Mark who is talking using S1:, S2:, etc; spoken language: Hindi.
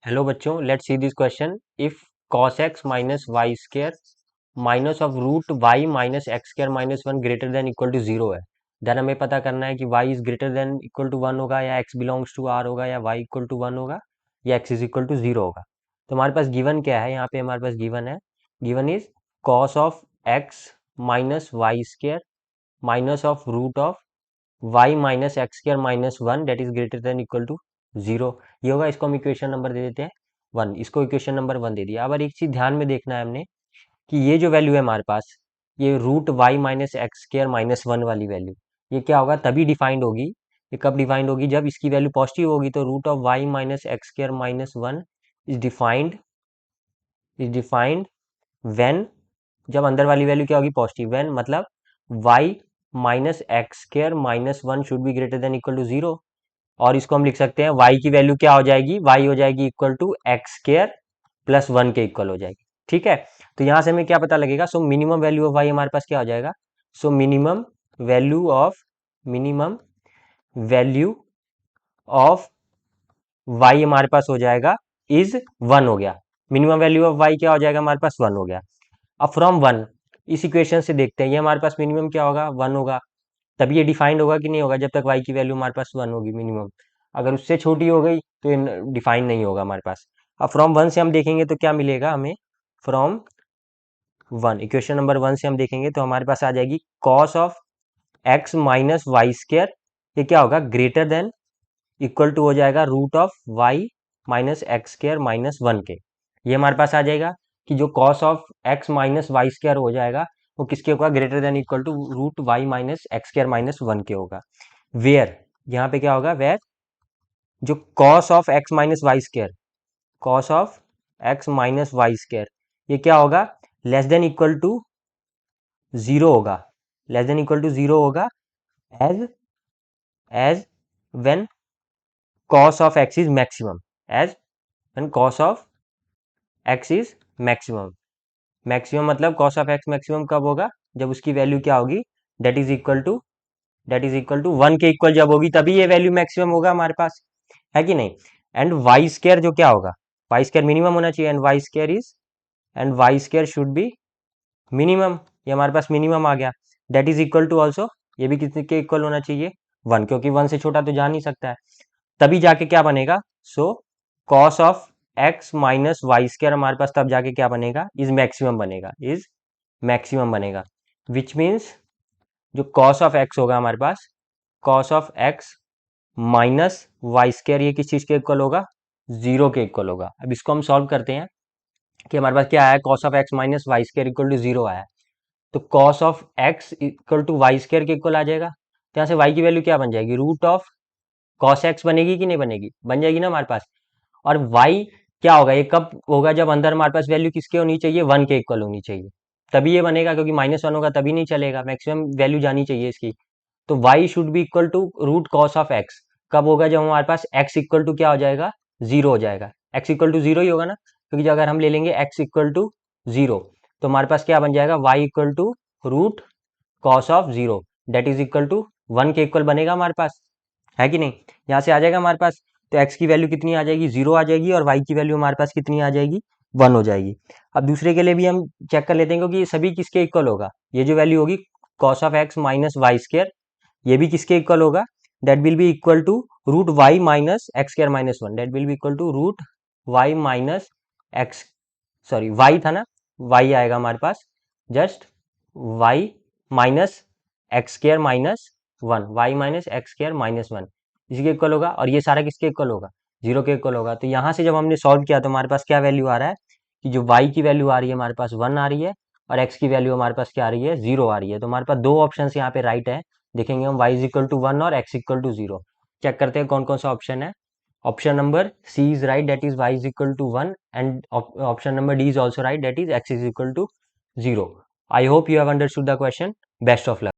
S1: हेलो बच्चों, let's see this question. If cos x minus y square minus of root y minus x square minus one greater than equal to zero है, देन हमें पता करना है कि y is greater than equal to one होगा या x बिलोंग्स टू r होगा या y इक्वल टू वन होगा या x is equal to zero होगा। तो हमारे पास गिवन क्या है, यहाँ पे हमारे पास गिवन है, given is cos of x minus y square minus of root of y minus x square minus one that is greater than equal to zero. ये होगा, इसको हम इक्वेशन नंबर दे देते हैं वन, इसको इक्वेशन नंबर वन दे दिया। अब एक चीज ध्यान में देखना है हमने कि ये जो वैल्यू है हमारे पास, ये root y minus x square minus one वाली वैल्यू, ये क्या होगा, तभी डिफाइंड होगी, ये कब डिफाइंड होगी, जब इसकी वैल्यू पॉजिटिव होगी। तो root of y minus x square minus one is defined when, जब अंदर वाली वैल्यू क्या होगी, पॉजिटिव। व्हेन मतलब y minus x square minus one should be greater than equal to zero. और इसको हम लिख सकते हैं y की वैल्यू क्या हो जाएगी, y हो जाएगी equal to x square plus one के इक्वल हो जाएगी। ठीक है, तो यहां से हमें क्या पता लगेगा, so minimum value of y हमारे पास क्या हो जाएगा, so minimum value of y हमारे पास हो जाएगा इज वन हो गया। मिनिमम वैल्यू ऑफ y क्या हो जाएगा, हमारे पास वन हो गया। अब फ्रॉम वन, इस इक्वेशन से देखते हैं, ये हमारे पास मिनिमम क्या होगा, वन होगा, तभी ये डिफाइंड होगा कि नहीं होगा, जब तक y की वैल्यू हमारे पास वन होगी मिनिमम। अगर उससे छोटी हो गई तो ये डिफाइंड नहीं होगा हमारे पास। अब फ्रॉम वन से हम देखेंगे तो क्या मिलेगा हमें, from one, equation number one से हम देखेंगे तो हमारे पास आ जाएगी cos of x minus y square, ये क्या होगा, ग्रेटर देन इक्वल टू हो जाएगा root of y minus x square minus one के। ये हमारे पास आ जाएगा कि जो cos of x minus y square हो जाएगा वो किसके होगा, greater than equal to root y minus x square minus one के होगा। वेयर, यहाँ पे क्या होगा, वेयर जो cos of x minus y square, cos of x minus y square, ये क्या होगा, less than equal to zero होगा, less than equal to zero होगा as as when cos of x is maximum, as when cos of x is maximum. Maximum मतलब cos ऑफ x मैक्सिमम कब होगा, जब उसकी वैल्यू क्या होगी, that is equal to one के इक्वल जब होगी, तभी ये वैल्यू मैक्सिमम होगा हमारे पास, है कि नहीं। एंड वाई स्क्र जो क्या होगा, वाई स्क्र मिनिमम होना चाहिए, and y square should be minimum, ये हमारे पास मिनिमम आ गया। That is equal to also, ये भी कितने के इक्वल होना चाहिए, वन, क्योंकि वन से छोटा तो जा नहीं सकता है। तभी जाके क्या बनेगा, so cos of x minus y square हमारे पास तब जाके क्या बनेगा, इज मैक्सिमम बनेगा, विच मीन्स जो कॉस ऑफ एक्स होगा हमारे पास, cos of x minus y square, ये किस चीज के इक्वल होगा, जीरो के इक्वल होगा। अब इसको हम सॉल्व करते हैं कि हमारे पास क्या आया, cos of x minus y square equal to zero आया, तो cos of x equal to y square के इक्वल आ जाएगा। तो यहाँ से वाई की वैल्यू क्या बन जाएगी, रूट ऑफ कॉस एक्स बनेगी कि नहीं बनेगी, बन जाएगी ना हमारे पास। और y क्या होगा, ये कब होगा, जब अंदर हमारे पास वैल्यू किसके होनी चाहिए, वन के इक्वल होनी चाहिए, तभी ये बनेगा, क्योंकि माइनस वन होगा तभी नहीं चलेगा, मैक्सिमम वैल्यू जानी चाहिए इसकी। तो y should be equal to root cos of x, कब होगा, जब हमारे पास x इक्वल टू क्या हो जाएगा, जीरो हो जाएगा। x इक्वल टू जीरो ही होगा ना, क्योंकि अगर हम ले लेंगे x इक्वल टू जीरो तो हमारे पास क्या बन जाएगा, y equal to root cos of zero that is equal to one के इक्वल बनेगा हमारे पास, है कि नहीं। यहाँ से आ जाएगा हमारे पास, तो x की वैल्यू कितनी आ जाएगी, जीरो आ जाएगी, और y की वैल्यू हमारे पास कितनी आ जाएगी, वन हो जाएगी। अब दूसरे के लिए भी हम चेक कर लेते हैं, क्योंकि ये सभी किसके इक्वल होगा, ये जो वैल्यू होगी cos of x minus y square, ये भी किसके इक्वल होगा, that will be equal to root y minus x square minus one, that will be equal to root y minus x, sorry y था ना, वाई आएगा हमारे पास, just y minus x square minus one, y minus x square minus one, इसी के इक्वल होगा। और ये सारा किसके इक्वल होगा, जीरो के इक्वल होगा। तो यहाँ से जब हमने सॉल्व किया तो हमारे पास क्या वैल्यू आ रहा है, कि जो y की वैल्यू आ रही है हमारे पास वन आ रही है, और x की वैल्यू हमारे पास क्या आ रही है, जीरो आ रही है। तो हमारे पास दो ऑप्शन यहाँ पे राइट है, देखेंगे हम, y is equal to one और x equal to zero. Check करते हैं कौन कौन सा ऑप्शन है। Option number C is right, that is y is equal to one, and option number D is also right, that is x is equal to zero. I hope you have understood the question. Best of luck.